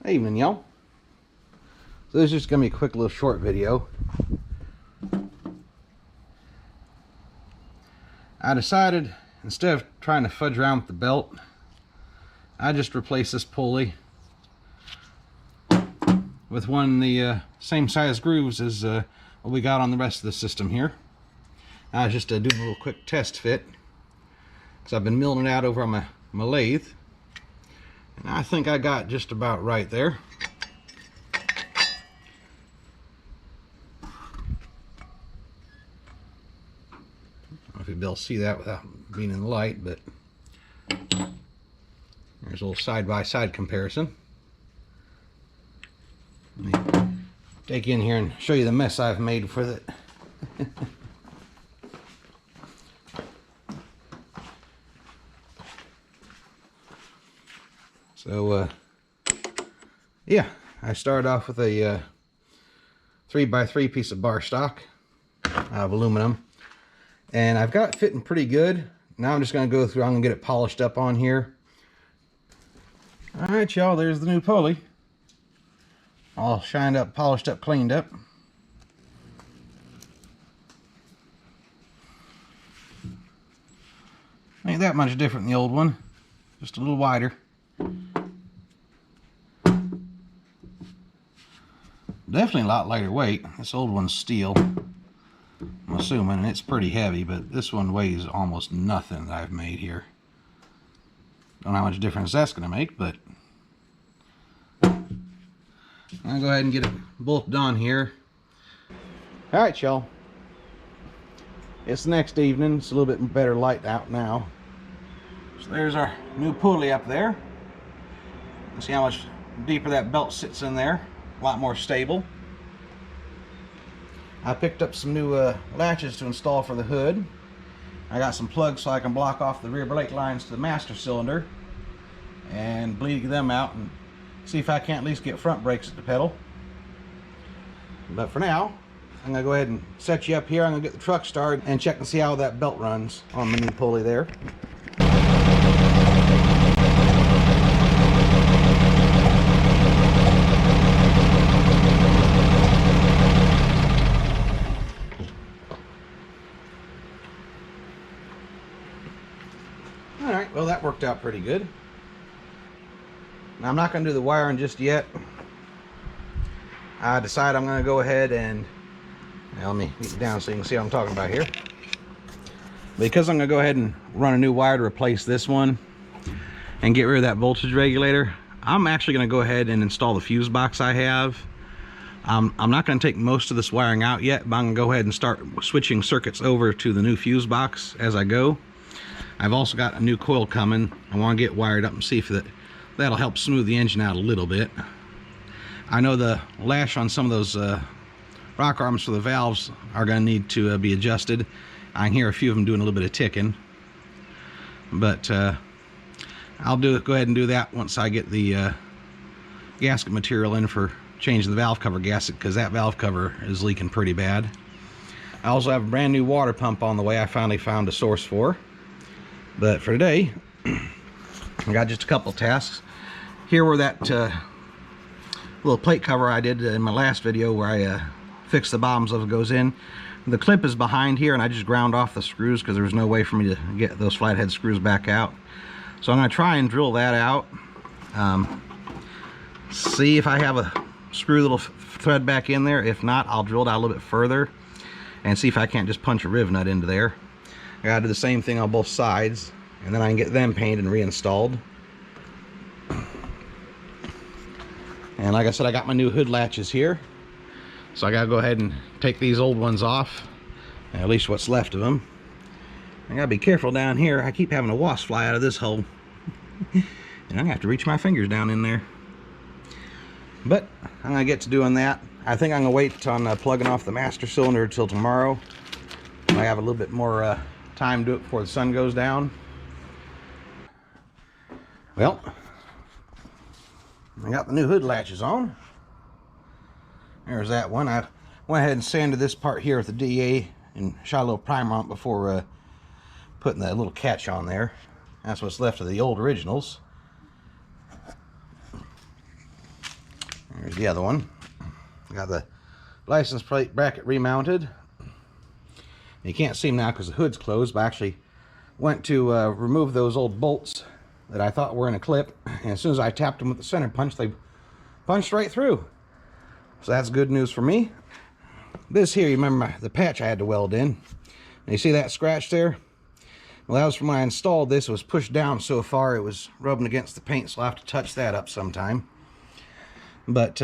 Evening, y'all. So this is just gonna be a quick little short video. I decided, instead of trying to fudge around with the belt, I just replaced this pulley with one of the same size grooves as what we got on the rest of the system here. I was just doing a little quick test fit because I've been milling it out over on my lathe, and I think I got just about right there. I don't know if you'll be able to see that without being in the light, but there's a little side-by-side comparison. Let me take you in here and show you the mess I've made with it. So, yeah, I started off with a 3x3 piece of bar stock of aluminum, and I've got it fitting pretty good. Now I'm just going to go through, I'm going to get it polished up on here. Alright, y'all, there's the new pulley. All shined up, polished up, cleaned up. Ain't that much different than the old one, just a little wider. Definitely a lot lighter weight. This old one's steel, I'm assuming, and it's pretty heavy, but this one weighs almost nothing that I've made here. Don't know how much difference that's going to make, but I'll go ahead and get it bolted on here. Alright, y'all. It's the next evening. It's a little bit better light out now. So there's our new pulley up there. See how much deeper that belt sits in there. A lot more stable. I picked up some new latches to install for the hood. I got some plugs so I can block off the rear brake lines to the master cylinder and bleed them out and see if I can't at least get front brakes at the pedal. But for now, I'm going to go ahead and set you up here. I'm going to get the truck started and check and see how that belt runs on the new pulley there. Alright, well that worked out pretty good. Now I'm not going to do the wiring just yet. I decided I'm going to go ahead and, now let me get down so you can see what I'm talking about here. Because I'm going to go ahead and run a new wire to replace this one and get rid of that voltage regulator, I'm actually going to go ahead and install the fuse box I have. I'm not going to take most of this wiring out yet, but I'm going to go ahead and start switching circuits over to the new fuse box as I go. I've also got a new coil coming. I want to get wired up and see if that'll help smooth the engine out a little bit. I know the lash on some of those rock arms for the valves are going to need to be adjusted. I can hear a few of them doing a little bit of ticking, but I'll go ahead and do that once I get the gasket material in for changing the valve cover gasket, because that valve cover is leaking pretty bad. I also have a brand new water pump on the way I finally found a source for. But for today, I got just a couple tasks. Here where that little plate cover I did in my last video where I fixed the bottoms of it goes in. The clip is behind here, and I just ground off the screws because there was no way for me to get those flathead screws back out. So I'm going to try and drill that out. See if I have a screw little thread back in there. If not, I'll drill it out a little bit further and see if I can't just punch a riv nut into there. I gotta do the same thing on both sides, and then I can get them painted and reinstalled. And like I said, I got my new hood latches here, so I gotta go ahead and take these old ones off, at least what's left of them. I gotta be careful down here. I keep having a wasp fly out of this hole, and I'm gonna have to reach my fingers down in there. But I'm gonna get to doing that. I think I'm gonna wait on plugging off the master cylinder till tomorrow. I have a little bit more time to do it before the sun goes down. Well, I got the new hood latches on. There's that one. I went ahead and sanded this part here with the DA and shot a little primer on it before putting that little catch on there. That's what's left of the old originals. Here's the other one. Got the license plate bracket remounted. You can't see them now because the hood's closed, but I actually went to remove those old bolts that I thought were in a clip, and as soon as I tapped them with the center punch, they punched right through. So that's good news for me. This here, you remember the patch I had to weld in. You see that scratch there? Well, that was from when I installed this. It was pushed down so far it was rubbing against the paint, so I'll have to touch that up sometime. But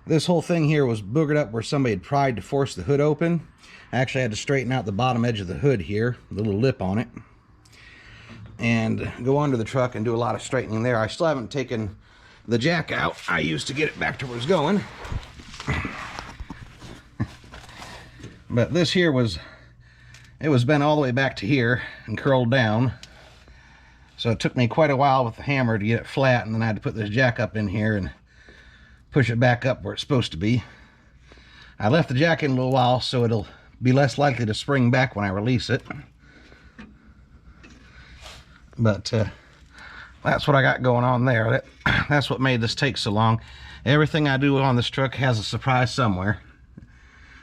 this whole thing here was boogered up where somebody had pried to force the hood open. I actually had to straighten out the bottom edge of the hood here, the little lip on it, and go onto the truck and do a lot of straightening there. I still haven't taken the jack out I used to get it back to where it's going. But this here was bent all the way back to here and curled down. So it took me quite a while with the hammer to get it flat, and then I had to put this jack up in here and push it back up where it's supposed to be. I left the jack in a little while so it'll be less likely to spring back when I release it. But that's what I got going on there. That's what made this take so long. Everything I do on this truck has a surprise somewhere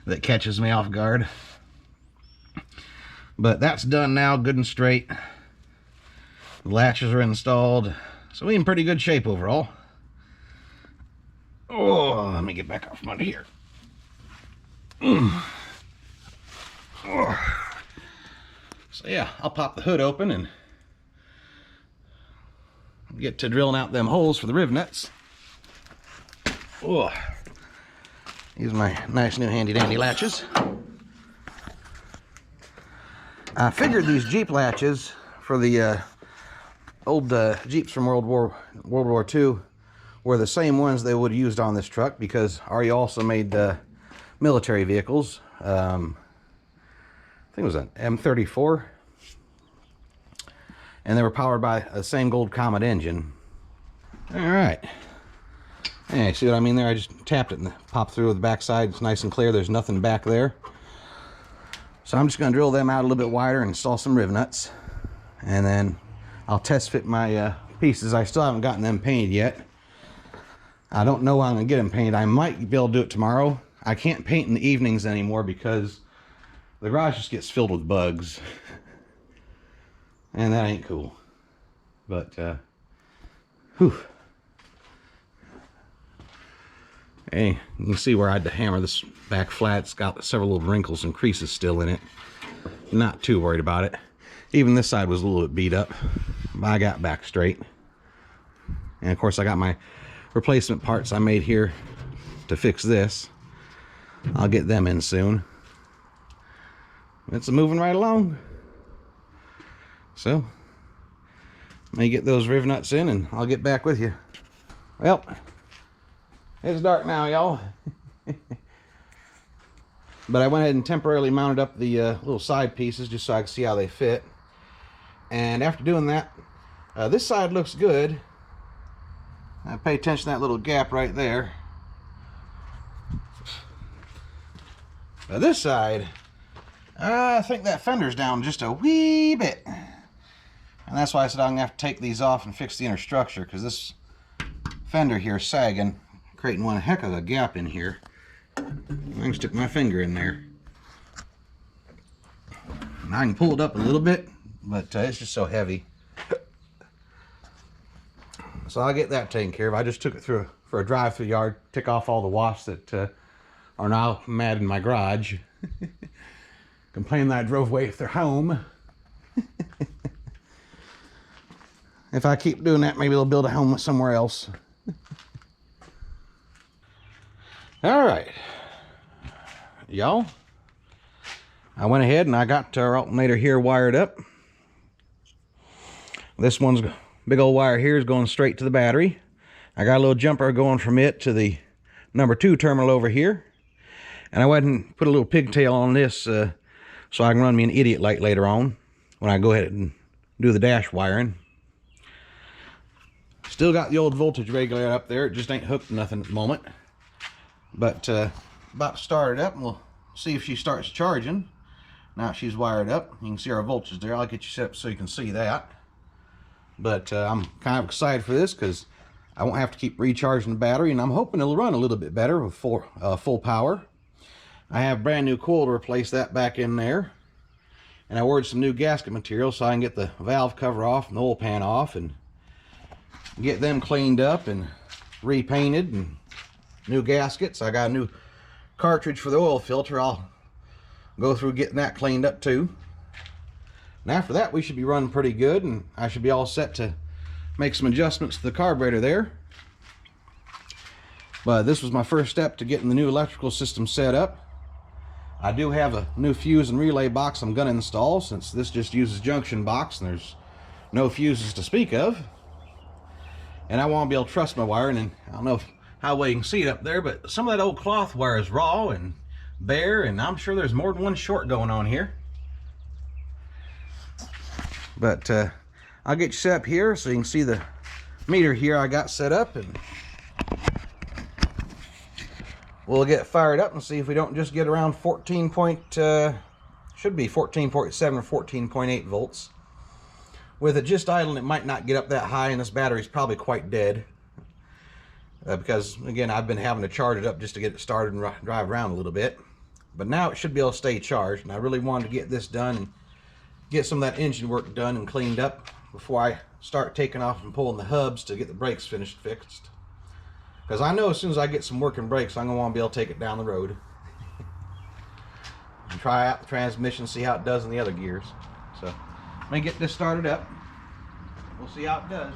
that catches me off guard. But that's done now, good and straight. The latches are installed, so we're in pretty good shape overall. Oh, let me get back out from under here. Oh. So yeah, I'll pop the hood open and get to drilling out them holes for the riv nuts. Oh, these are my nice new handy dandy latches. I figured these Jeep latches for the old Jeeps from World War II were the same ones they would have used on this truck, because REO also made military vehicles. I think it was an M34, and they were powered by the same Gold Comet engine. All right. Hey, see what I mean there? I just tapped it and popped through the backside. It's nice and clear. There's nothing back there. So I'm just going to drill them out a little bit wider and install some riv nuts, and then I'll test fit my pieces. I still haven't gotten them painted yet. I don't know when I'm going to get them painted. I might be able to do it tomorrow. I can't paint in the evenings anymore because the garage just gets filled with bugs. And that ain't cool. But, whew. Hey, you can see where I had to hammer this back flat. It's got several little wrinkles and creases still in it. Not too worried about it. Even this side was a little bit beat up, but I got back straight. And of course I got my replacement parts I made here to fix this. I'll get them in soon. It's moving right along. So, may get those riv nuts in and I'll get back with you. Well, it's dark now, y'all. But I went ahead and temporarily mounted up the little side pieces just so I could see how they fit. And after doing that, this side looks good. Now pay attention to that little gap right there. Now this side, I think that fender's down just a wee bit. And that's why I said I'm going to have to take these off and fix the inner structure, because this fender here is sagging, creating one heck of a gap in here. I can stick my finger in there. And I can pull it up a little bit, but it's just so heavy. So I'll get that taken care of. I just took it through for a drive through yard, tick off all the wasps that are now mad in my garage. Complain that I drove away with their home. If I keep doing that, maybe they'll build a home somewhere else. All right, y'all. I went ahead and I got our alternator here wired up. This one's big old wire here is going straight to the battery. I got a little jumper going from it to the number 2 terminal over here. And I went and put a little pigtail on this so I can run me an idiot light later on when I go ahead and do the dash wiring. Still got the old voltage regulator up there. It just ain't hooked to nothing at the moment. But about to start it up, and we'll see if she starts charging. Now she's wired up. You can see our voltage there. I'll get you set up so you can see that. But I'm kind of excited for this because I won't have to keep recharging the battery, and I'm hoping it'll run a little bit better with full power. I have brand new coil to replace that back in there. And I ordered some new gasket material so I can get the valve cover off and the oil pan off and get them cleaned up and repainted, and new gaskets. I got a new cartridge for the oil filter. I'll go through getting that cleaned up too. And after that, we should be running pretty good, and I should be all set to make some adjustments to the carburetor there. But this was my first step to getting the new electrical system set up. I do have a new fuse and relay box I'm going to install, since this just uses junction box and there's no fuses to speak of. And I want to be able to trust my wiring, and I don't know how well you can see it up there, but some of that old cloth wire is raw and bare, and I'm sure there's more than one short going on here. But I'll get you set up here so you can see the meter here I got set up, and we'll get fired up and see if we don't just get around 14 point, should be 14.7 or 14.8 volts. With it just idling, it might not get up that high, and this battery's probably quite dead. Because, again, I've been having to charge it up just to get it started and drive around a little bit. But now it should be able to stay charged, and I really wanted to get this done and get some of that engine work done and cleaned up before I start taking off and pulling the hubs to get the brakes fixed. Because I know as soon as I get some working brakes, I'm going to want to be able to take it down the road. And try out the transmission, see how it does in the other gears. So, let me get this started up. We'll see how it does.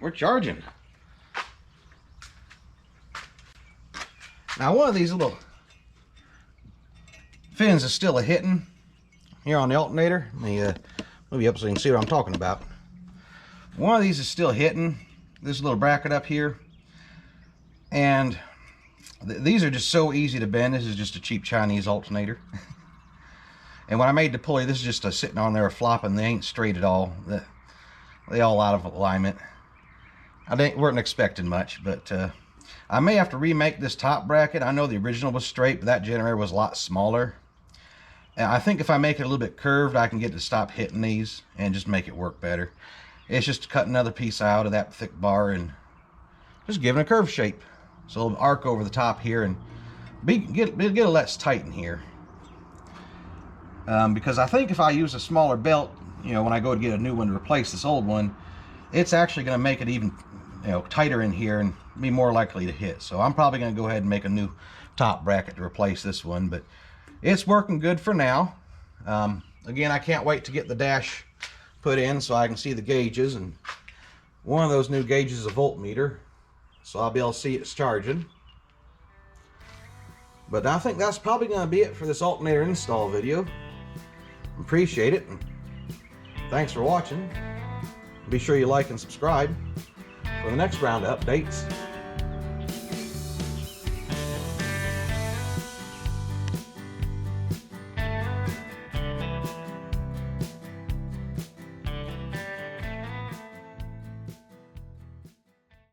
We're charging. Now one of these little fins is still a hitting here on the alternator. Let me move you up so you can see what I'm talking about. One of these is still hitting this little bracket up here, and these are just so easy to bend. This is just a cheap Chinese alternator. And when I made the pulley, this is just sitting on there flopping. They ain't straight at all. They all out of alignment. I weren't expecting much, but I may have to remake this top bracket. I know the original was straight, but that generator was a lot smaller. And I think if I make it a little bit curved, I can get it to stop hitting these and just make it work better. It's just cut another piece out of that thick bar and just giving a curve shape. So it'll arc over the top here and get a less tight in here. Because I think if I use a smaller belt, you know, when I go to get a new one to replace this old one, it's actually going to make it even, you know, tighter in here and be more likely to hit. So I'm probably going to go ahead and make a new top bracket to replace this one, but it's working good for now. Again, I can't wait to get the dash put in so I can see the gauges, and one of those new gauges is a voltmeter, so I'll be able to see it's charging. But I think that's probably going to be it for this alternator install video. Appreciate it, and thanks for watching. Be sure you like and subscribe for the next round of updates.